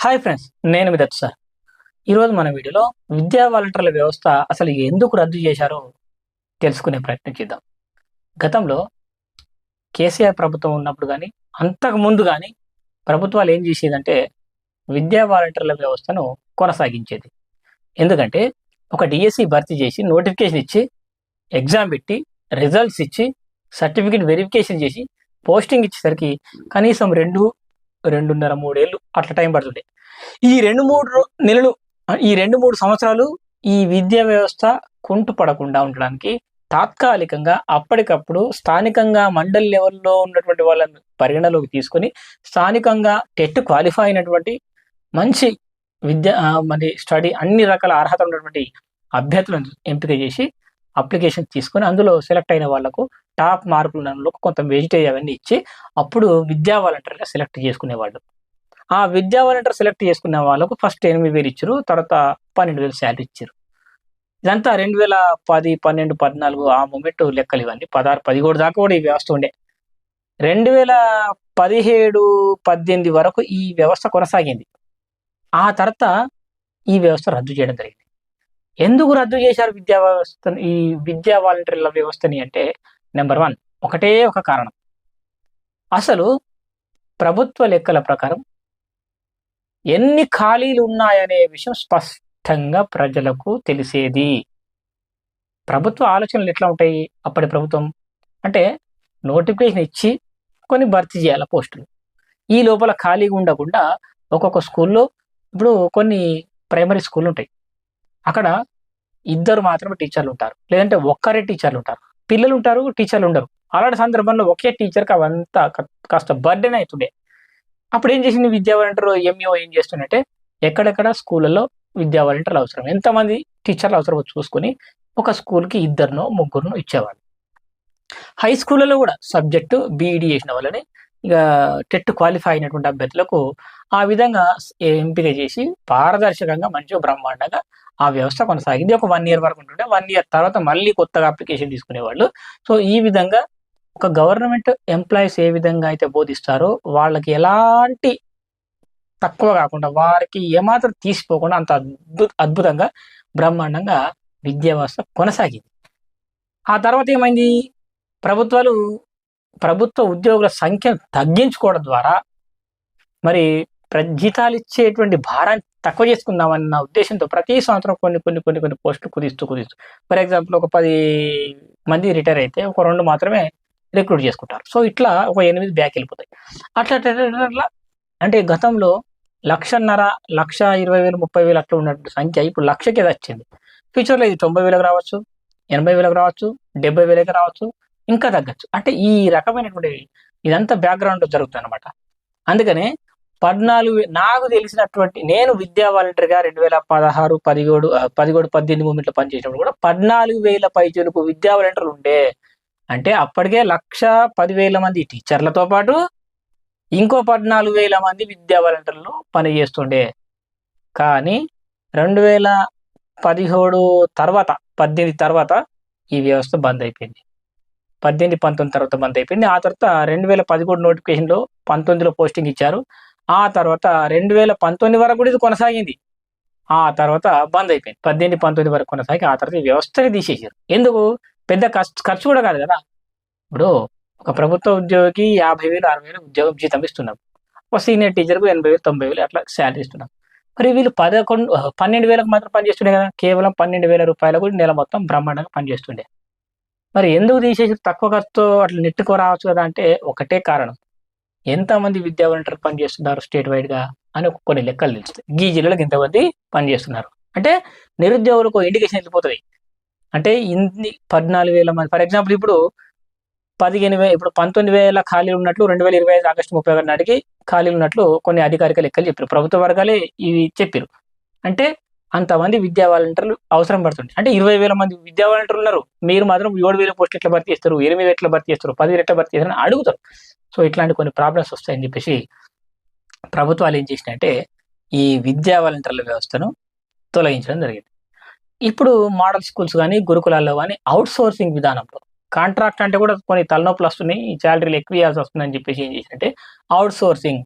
Hi friends, నేను మీ Dattu sir. ఈరోజు మన వీడియోలో విద్యా వాలంటీర్ల వ్యవస్థ అసలు ఎందుకు రద్దు చేశారో తెలుసుకునే ప్రయత్నం చేద్దాం. గతంలో కేసీఆర్ ప్రభుత్వం ఉన్నప్పుడు కానీ, అంతకు ముందు కానీ ప్రభుత్వాలు ఏం చేసేదంటే విద్యా వాలంటీర్ల వ్యవస్థను కొనసాగించేది. ఎందుకంటే ఒక డిఎస్సి భర్తీ చేసి, నోటిఫికేషన్ ఇచ్చి, ఎగ్జామ్ పెట్టి, రిజల్ట్స్ ఇచ్చి, సర్టిఫికేట్ వెరిఫికేషన్ చేసి, పోస్టింగ్ ఇచ్చేసరికి కనీసం 2.5, 3 ఏళ్ళు అట్లా టైం పడుతుండే. ఈ 2, 3 నెలలు ఈ 2, 3 సంవత్సరాలు ఈ విద్యా వ్యవస్థ కుంటుపడకుండా ఉండడానికి తాత్కాలికంగా అప్పటికప్పుడు స్థానికంగా మండల్ లెవెల్‌లో ఉన్నటువంటి వాళ్ళని పరిగణలోకి తీసుకొని, స్థానికంగా టెట్ క్వాలిఫై అయినటువంటి మంచి మరి స్టడీ అన్ని రకాల అర్హత ఉన్నటువంటి అభ్యర్థులను ఎంపిక చేసి, అప్లికేషన్ తీసుకొని అందులో సెలెక్ట్ అయిన వాళ్ళకు టాప్ మార్కులను కొంత వెయిటేజ్ అవన్నీ ఇచ్చి, అప్పుడు విద్యా వాలంటీర్‌గా సెలెక్ట్ చేసుకునేవాళ్ళు. ఆ విద్యా వాలంటీర్ సెలెక్ట్ చేసుకున్న వాళ్ళకు ఫస్ట్ 8,000 ఇచ్చిర్రు. తర్వాత 12,000 సాలరీ ఇచ్చిర్రు. ఇదంతా 2010, 12, 14 ఆ మూమెంట్ లెక్కలు ఇవన్నీ. 16, 17 దాకా కూడా ఈ వ్యవస్థ ఉండే. 2017, 18 వరకు ఈ వ్యవస్థ కొనసాగింది. ఆ తర్వాత ఈ వ్యవస్థ రద్దు చేయడం జరిగింది. ఎందుకు రద్దు చేశారు విద్యా వ్యవస్థను, ఈ విద్యా వాలంటీర్ల వ్యవస్థని అంటే నెంబర్ 1 ఒకటే ఒక కారణం. అసలు ప్రభుత్వ లెక్కల ప్రకారం ఎన్ని ఖాళీలు ఉన్నాయనే విషయం స్పష్టంగా ప్రజలకు తెలిసేది. ప్రభుత్వ ఆలోచనలు ఎట్లా ఉంటాయి అప్పటి ప్రభుత్వం అంటే, నోటిఫికేషన్ ఇచ్చి కొన్ని భర్తీ చేయాలి పోస్టులు. ఈ లోపల ఖాళీగా ఉండకుండా ఒక్కొక్క స్కూల్లో ఇప్పుడు కొన్ని ప్రైమరీ స్కూళ్ళు ఉంటాయి. అక్కడ ఇద్దరు మాత్రమే టీచర్లు ఉంటారు, లేదంటే ఒక్కరే టీచర్లు ఉంటారు. పిల్లలు ఉంటారు, టీచర్లు ఉండరు. అలాంటి సందర్భంలో ఒకే టీచర్కి అవంతా కాస్త బర్డెన్ అవుతుండే. అప్పుడు ఏం చేసింది విద్యా వాలంటీర్ ఎంఈఓ ఏం చేస్తుందంటే, ఎక్కడెక్కడ స్కూళ్ళలో విద్యా వాలంటీర్లు అవసరం, ఎంతమంది టీచర్లు అవసరమో చూసుకొని ఒక స్కూల్కి 2, 3 ఇచ్చేవాళ్ళు. హై స్కూళ్ళలో కూడా సబ్జెక్టు బీఈడీ చేసిన వాళ్ళని, ఇక టెట్ క్వాలిఫై అయినటువంటి అభ్యర్థులకు ఆ విధంగా ఎంపిక చేసి పారదర్శకంగా మంచిగా బ్రహ్మాండంగా ఆ వ్యవస్థ కొనసాగింది. ఒక 1 ఇయర్ వరకు ఉంటుండే. 1 ఇయర్ తర్వాత మళ్ళీ కొత్తగా అప్లికేషన్ తీసుకునేవాళ్ళు. సో ఈ విధంగా ఒక గవర్నమెంట్ ఎంప్లాయీస్ ఏ విధంగా అయితే బోధిస్తారో వాళ్ళకి ఎలాంటి తక్కువ కాకుండా, వారికి ఏమాత్రం తీసిపోకుండా అంత అద్భుతంగా బ్రహ్మాండంగా విద్యా వ్యవస్థ కొనసాగింది. ఆ తర్వాత ఏమైంది, ప్రభుత్వ ఉద్యోగుల సంఖ్యను తగ్గించుకోవడం ద్వారా మరి జీతాలు ఇచ్చేటువంటి భారాన్ని తక్కువ చేసుకుందామన్న ఉద్దేశంతో ప్రతి సంవత్సరం కొన్ని పోస్టులు కుదిస్తూ ఫర్ ఎగ్జాంపుల్ ఒక 10 మంది రిటైర్ అయితే ఒక 2 మాత్రమే రిక్రూట్ చేసుకుంటారు. సో ఇట్లా ఒక 8 బ్యాక్ వెళ్ళిపోతాయి. అట్లా అంటే గతంలో 1,50,000, 1,20,000, 30,000 అట్లా ఉన్నటువంటి సంఖ్య ఇప్పుడు 1,00,000కి వచ్చింది. ఫ్యూచర్లో ఇది 90,000 రావచ్చు, 80,000 రావచ్చు, 70,000 రావచ్చు, ఇంకా తగ్గచ్చు. అంటే ఈ రకమైనటువంటి ఇదంతా బ్యాక్గ్రౌండ్లో జరుగుతుంది అనమాట. అందుకనే 14 నాకు తెలిసినటువంటి, నేను విద్యా వాలంటీర్గా 2016, 17, 18 మూమెంట్లో పనిచేసినప్పుడు కూడా 14,000 పైచిలుకు విద్యా వాలంటీర్లు ఉండే. అంటే అప్పటికే 1,10,000 మంది టీచర్లతో పాటు ఇంకో 14,000 మంది విద్యా వాలంటీర్లు పనిచేస్తుండే. కానీ 2017 తర్వాత, 18 తర్వాత ఈ వ్యవస్థ బంద్ అయిపోయింది. 18, 19 తర్వాత బంద్ అయిపోయింది. ఆ తర్వాత 2013 నోటిఫికేషన్లో 19లో పోస్టింగ్ ఇచ్చారు. ఆ తర్వాత 2019 వరకు కూడా ఇది కొనసాగింది. ఆ తర్వాత బంద్ అయిపోయింది. 18, 19 వరకు కొనసాగి ఆ తర్వాత ఈ వ్యవస్థని తీసేసారు. ఎందుకు? పెద్ద ఖర్చు కూడా కాదు కదా. ఇప్పుడు ఒక ప్రభుత్వ ఉద్యోగికి 50,000, 60,000 ఉద్యోగం జీతం ఇస్తున్నాం. ఒక సీనియర్ టీచర్కు 80,000, 90,000 అట్లా శాలరీ ఇస్తున్నాం. మరి వీళ్ళు 12,000కు మాత్రం పనిచేస్తుండే కదా. కేవలం 12,000 రూపాయలకు నెల మొత్తం బ్రహ్మాండంగా పనిచేస్తుండే. మరి ఎందుకు తీసేసి తక్కువ ఖర్చుతో అట్లా నెట్టుకు రావచ్చు కదా అంటే ఒకటే కారణం. ఎంతమంది విద్యా వాలంటీర్లు పనిచేస్తున్నారు స్టేట్ వైడ్గా అని కొన్ని లెక్కలు తెలుస్తాయి. ఈ జిల్లాలకు ఇంతమంది పనిచేస్తున్నారు అంటే నిరుద్యోగులకు ఇండికేషన్ వెళ్ళిపోతుంది. అంటే ఇన్ని 14,000 మంది ఫర్ ఎగ్జాంపుల్ ఇప్పుడు 19,000 ఖాళీలు ఉన్నట్లు 2025 ఆగస్టు 31 నాటికి ఖాళీలు ఉన్నట్లు కొన్ని అధికారిక లెక్కలు చెప్పారు. ప్రభుత్వ వర్గాలే ఇవి చెప్పారు. అంటే అంతమంది విద్యా వాలంటీర్లు అవసరం పడుతుంది. అంటే 20,000 మంది విద్యా వాలంటీర్లు ఉన్నారు, మీరు మాత్రం 7,000 పోస్టులు ఎట్లా భర్తీ చేస్తారు, 8,000 ఎట్లా భర్తీ చేస్తారు, 10,000 ఎట్లా భర్తీ చేస్తారు అని అడుగుతారు. సో ఇట్లాంటి కొన్ని ప్రాబ్లమ్స్ వస్తాయని చెప్పేసి ప్రభుత్వాలు ఏం చేసినాయంటే ఈ విద్యా వాలంటీర్ల వ్యవస్థను తొలగించడం జరిగింది. ఇప్పుడు మోడల్ స్కూల్స్ కానీ, గురుకులాల్లో కానీ అవుట్ సోర్సింగ్ విధానంలో, కాంట్రాక్ట్ అంటే కూడా కొన్ని తలనొప్పులు వస్తున్నాయి, శాలరీలు ఎక్కువ ఇవ్వాల్సి వస్తుందని చెప్పేసి ఏం చేసినట్టే అవుట్ సోర్సింగ్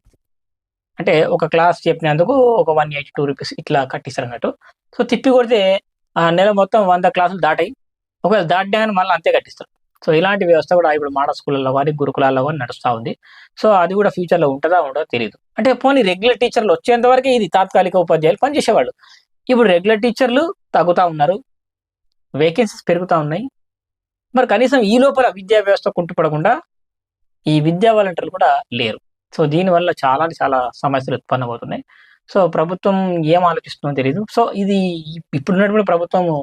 అంటే ఒక క్లాస్ చెప్పినందుకు ఒక రూ. 182 ఇట్లా కట్టిస్తారు అన్నట్టు. సో తిప్పి కొడితే ఆ నెల మొత్తం 100 క్లాసులు దాటాయి. ఒకవేళ దాటినా మళ్ళీ అంతే కట్టిస్తారు. సో ఇలాంటి వ్యవస్థ కూడా ఇప్పుడు మోడల్ స్కూళ్ళలో గాని, గురుకులాల్లో గాని నడుస్తా ఉంది. సో అది కూడా ఫ్యూచర్‌లో ఉంటదా? ఉండదో తెలీదు. అంటే పోనీ రెగ్యులర్ టీచర్‌లు వచ్చేంత వరకే ఇది తాత్కాలిక ఉపాధ్యాయులు పనిచేసేవాళ్ళు. ఇప్పుడు రెగ్యులర్ టీచర్‌లు తగ్గుతా ఉన్నారు. వేకెన్సీస్ పెరుగుతా ఉన్నాయి. మరి కనీసం ఈ లోపల విద్యా వ్యవస్థ కుంటుపడకుండా ఈ విద్యా వాలంటీర్లు కూడా లేరు. సో దీనివల్ల చాలా అంటే చాలా సమస్యలు ఉత్పన్నమవుతున్నాయి. సో ప్రభుత్వం ఏం ఆలోచిస్తుందో తెలీదు. సో ఇది ఇప్పుడున్నటువంటి ప్రభుత్వము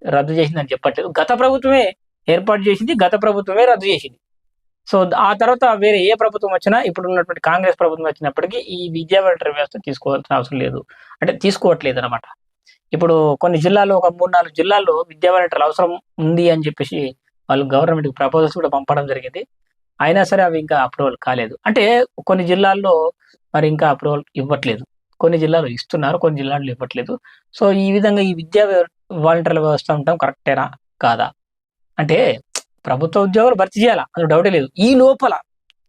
రద్దు చేసిందని చెప్పట్లేదు. గత ప్రభుత్వమే ఏర్పాటు చేసింది. గత ప్రభుత్వమే రద్దు చేసింది. సో ఆ తర్వాత వేరే ఏ ప్రభుత్వం వచ్చినా ఇప్పుడున్నటువంటి కాంగ్రెస్ ప్రభుత్వం వచ్చినప్పటికీ ఈ విద్యా వాలంటీర్ వ్యవస్థ తీసుకోవాల్సిన అవసరం లేదు. అంటే తీసుకోవట్లేదనమాట. ఇప్పుడు కొన్ని జిల్లాల్లో ఒక 3, 4 జిల్లాల్లో విద్యా వాలంటీర్లు అవసరం ఉంది అని చెప్పేసి వాళ్ళు గవర్నమెంట్‌కి ప్రపోజల్స్ కూడా పంపడం జరిగింది. అయినా సరే అవి ఇంకా అప్రూవల్ కాలేదు. అంటే కొన్ని జిల్లాల్లో మరి ఇంకా అప్రూవల్ ఇవ్వట్లేదు. కొన్ని జిల్లాల్లో ఇస్తున్నారు. కొన్ని జిల్లాల్లో ఇవ్వట్లేదు. సో ఈ విధంగా ఈ వాలంటీర్ల వ్యవస్థ ఉండటం కరెక్టేనా? కాదా? అంటే ప్రభుత్వ ఉద్యోగాలు భర్తీ చేయాలా? అందులో డౌటే లేదు. ఈ లోపల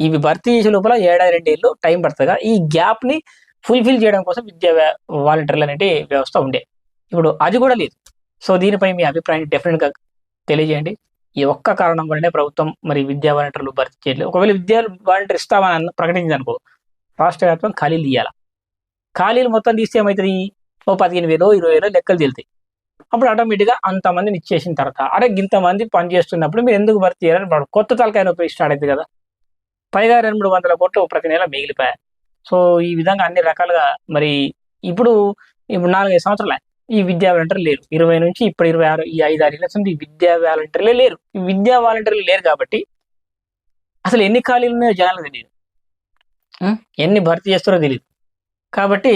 ఇవి భర్తీ చేసే లోపల 2 ఏళ్ళు టైం పడతదిగా. ఈ గ్యాప్‌ని ఫుల్‌ఫిల్ చేయడం కోసం వాలంటీర్లు అనేటి వ్యవస్థ ఉండే. ఇప్పుడు అది కూడా లేదు. సో దీనిపై మీ అభిప్రాయాన్ని డెఫినిట్‌గా తెలియజేయండి. ఈ ఒక్క కారణం వల్లనే ప్రభుత్వం మరి విద్యా వాలంటీర్లు భర్తీ చేయట్లేదు. ఒకవేళ వాలంటీర్ ఇస్తామని ప్రకటించిందనుకో, రాష్ట్ర వ్యాప్తంగా ఖాళీలు తీయాల. ఖాళీలు మొత్తం తీస్తే ఏమైతది? ఓ 15,000 20,000 లెక్కలు తేలుతాయి. అప్పుడు ఆటోమేటిక్‌గా అంతమందిని ఇచ్చేసిన తర్వాత, అరే గింతమంది పని చేస్తున్నప్పుడు మీరు ఎందుకు భర్తీ చేయరని వాడు కొత్త తలకాయ నొప్పి స్టార్ట్ అయిద్ది కదా! పైగా 200, 300 కోట్లు ప్రతి నెల మిగిలిపాయాయి. సో ఈ విధంగా అన్ని రకాలుగా మరి ఇప్పుడు, ఇప్పుడు 4, 5 సంవత్సరాలే. ఈ విద్యా వాలంటీర్లు లేరు. 20 నుంచి ఇప్పుడు 26 ఈ 5, 6 ఏళ్ల నుండి విద్యా వాలంటీర్లే లేరు. ఈ విద్యా వాలంటీర్లు లేరు కాబట్టి అసలు ఎన్ని ఖాళీలున్నాయో జనాలకు తెలీదు. ఎన్ని భర్తీ చేస్తారో తెలీదు. కాబట్టి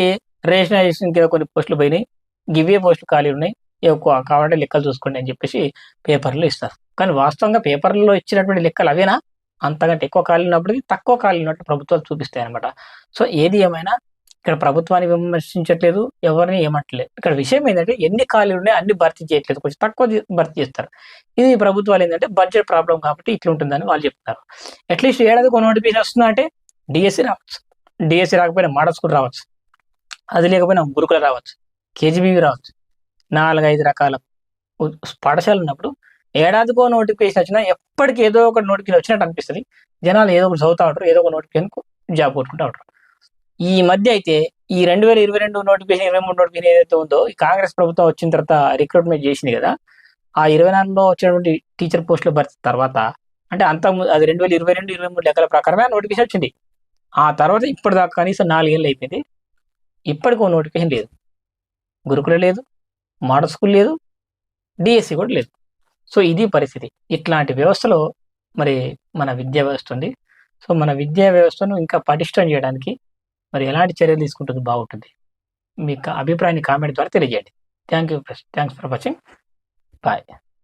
రేషనలైజేషన్ కింద కొన్ని పోస్టులు పోయినాయి. గివే పోస్టులు ఖాళీ ఉన్నాయి. ఎక్కువ కావాలంటే లెక్కలు చూసుకోండి అని చెప్పేసి పేపర్‌లో ఇస్తారు. కానీ వాస్తవంగా పేపర్‌లో ఇచ్చినటువంటి లెక్కలు అవేనా? అంతకంటే ఎక్కువ ఖాళీలు ఉన్నప్పటికి తక్కువ ఖాళీలు ఉన్నట్టు ప్రభుత్వాలు చూపిస్తాయన్నమాట. సో ఏది ఏమైనా ఇక్కడ ప్రభుత్వాన్ని విమర్శించట్లేదు. ఎవరిని ఏమంటలేదు. ఇక్కడ విషయం ఏంటంటే ఎన్ని ఖాళీలు ఉన్నాయో అన్ని భర్తీ చేయట్లేదు. కొంచెం తక్కువ భర్తీ చేస్తారు. ఇది ప్రభుత్వాలు ఏంటంటే బడ్జెట్ ప్రాబ్లమ్ కాబట్టి ఇట్లుంటుందని వాళ్ళు చెప్తారు. అట్‌లీస్ట్ ఏడాదికి ఒక నోటిఫికేషన్ వస్తుందంటే డీఎస్సీ రావచ్చు. డీఎస్సీ రాకపోయినా మోడల్ స్కూల్ రావచ్చు. అది లేకపోయినా గురుకుల రావచ్చు. కేజీబీవీ రావచ్చు. 4, 5 రకాల పాఠశాలలు ఉన్నప్పుడు ఏడాదికో నోటిఫికేషన్ వచ్చినా ఎప్పటికి ఏదో ఒక నోటిఫికేషన్ వచ్చినట్టు అనిపిస్తది. జనాలు ఏదో ఒకటి చదువుతా ఉంటారు. ఏదో ఒక నోటిఫికేషన్‌కు జాబ్ కొట్టుకుంటా ఉంటారు. ఈ మధ్య అయితే ఈ 2022 నోటిఫికేషన్, 23 నోటిఫికేషన్ ఏదైతే ఉందో ఈ కాంగ్రెస్ ప్రభుత్వం వచ్చిన తర్వాత రిక్రూట్‌మెంట్ చేసింది కదా! ఆ 24లో వచ్చినటువంటి టీచర్ పోస్టుల భర్తీ తర్వాత అంటే అది 2022, 23 లెక్కల ప్రకారమే ఆ నోటిఫికేషన్ వచ్చింది. ఆ తర్వాత ఇప్పటిదాకా కనీసం 4 ఏళ్ళు అయిపోయింది. ఇప్పటికి ఓ నోటిఫికేషన్ లేదు. గురుకుల లేదు. మోడల్ స్కూల్ లేదు. డీఎస్సీ కూడా లేదు. సో ఇది పరిస్థితి. ఇట్లాంటి వ్యవస్థలో మరి మన విద్యా వ్యవస్థ ఉంది. సో మన విద్యా వ్యవస్థను ఇంకా పటిష్టం చేయడానికి మరి ఎలాంటి చర్యలు తీసుకుంటే బాగుంటుంది? మీ అభిప్రాయాన్ని కామెంట్ ద్వారా తెలియజేయండి. Thanks for watching. బాయ్.